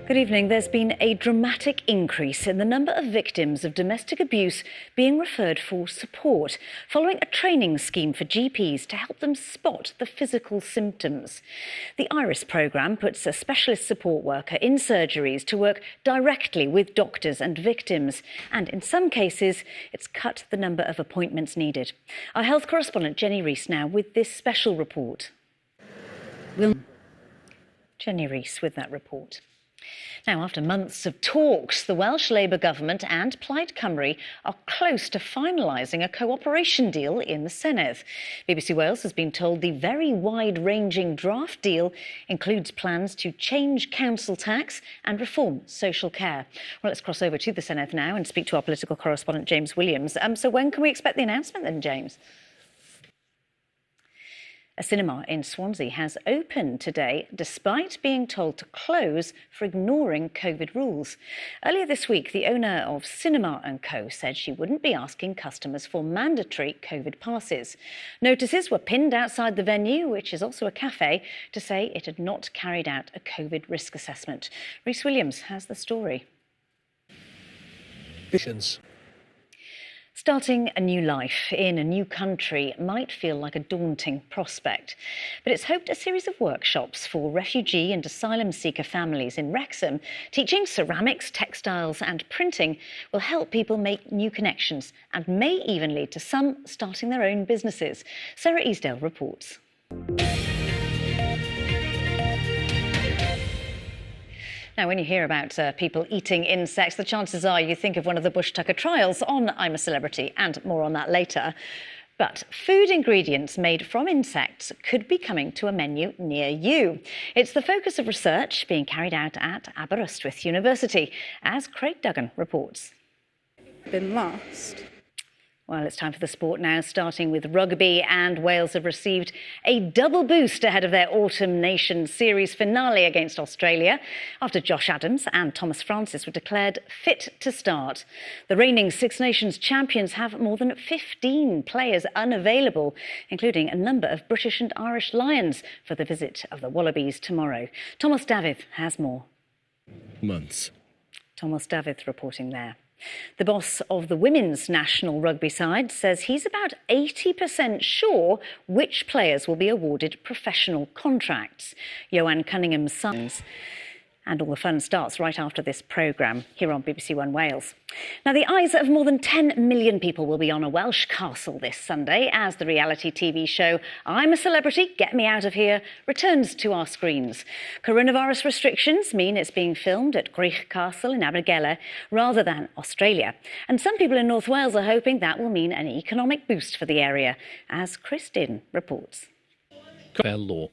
Good evening. There's been a dramatic increase in the number of victims of domestic abuse being referred for support, following a training scheme for GPs to help them spot the physical symptoms. The IRIS programme puts a specialist support worker in surgeries to work directly with doctors and victims, and in some cases, it's cut the number of appointments needed. Our health correspondent Jenny Rees now with this special report. Jenny Rees with that report. Now, after months of talks, the Welsh Labour government and Plaid Cymru are close to finalising a cooperation deal in the Senedd. BBC Wales has been told the very wide-ranging draft deal includes plans to change council tax and reform social care. Well, let's cross over to the Senedd now and speak to our political correspondent, James Williams. So when can we expect the announcement then, James? A cinema in Swansea has opened today despite being told to close for ignoring COVID rules. Earlier this week, the owner of Cinema & Co said she wouldn't be asking customers for mandatory COVID passes. Notices were pinned outside the venue, which is also a cafe, to say it had not carried out a COVID risk assessment. Rhys Williams has the story. Starting a new life in a new country might feel like a daunting prospect, but it's hoped a series of workshops for refugee and asylum seeker families in Wrexham, teaching ceramics, textiles and printing, will help people make new connections and may even lead to some starting their own businesses. Sarah Easdale reports. Now, when you hear about people eating insects, the chances are you think of one of the Bush Tucker trials on I'm a Celebrity, and more on that later. But food ingredients made from insects could be coming to a menu near you. It's the focus of research being carried out at Aberystwyth University, as Craig Duggan reports. Been lost. Well, it's time for the sport now, starting with rugby, and Wales have received a double boost ahead of their Autumn Nations Series finale against Australia, after Josh Adams and Thomas Francis were declared fit to start. The reigning Six Nations champions have more than 15 players unavailable, including a number of British and Irish Lions for the visit of the Wallabies tomorrow. Thomas David has more. Thomas David reporting there. The boss of the women's national rugby side says he's about 80% sure which players will be awarded professional contracts. Joanne Cunningham's sons. And all the fun starts right after this programme here on BBC One Wales. Now, the eyes of more than 10 million people will be on a Welsh castle this Sunday as the reality TV show I'm a Celebrity, Get Me Out of Here returns to our screens. Coronavirus restrictions mean it's being filmed at Grych Castle in Abergele rather than Australia. And some people in North Wales are hoping that will mean an economic boost for the area, as Chris Dinn reports. Law.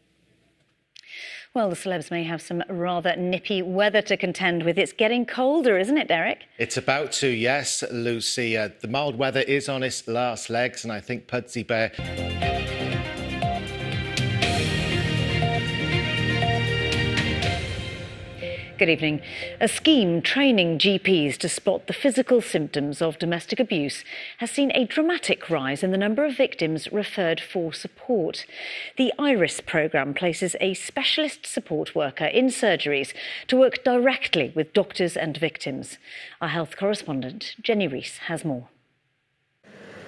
Well, the celebs may have some rather nippy weather to contend with. It's getting colder, isn't it, Derek? It's about to, yes, Lucy. The mild weather is on its last legs, and I think Pudsey Bear... Good evening. A scheme training GPs to spot the physical symptoms of domestic abuse has seen a dramatic rise in the number of victims referred for support. The IRIS programme places a specialist support worker in surgeries to work directly with doctors and victims. Our health correspondent, Jenny Rees, has more.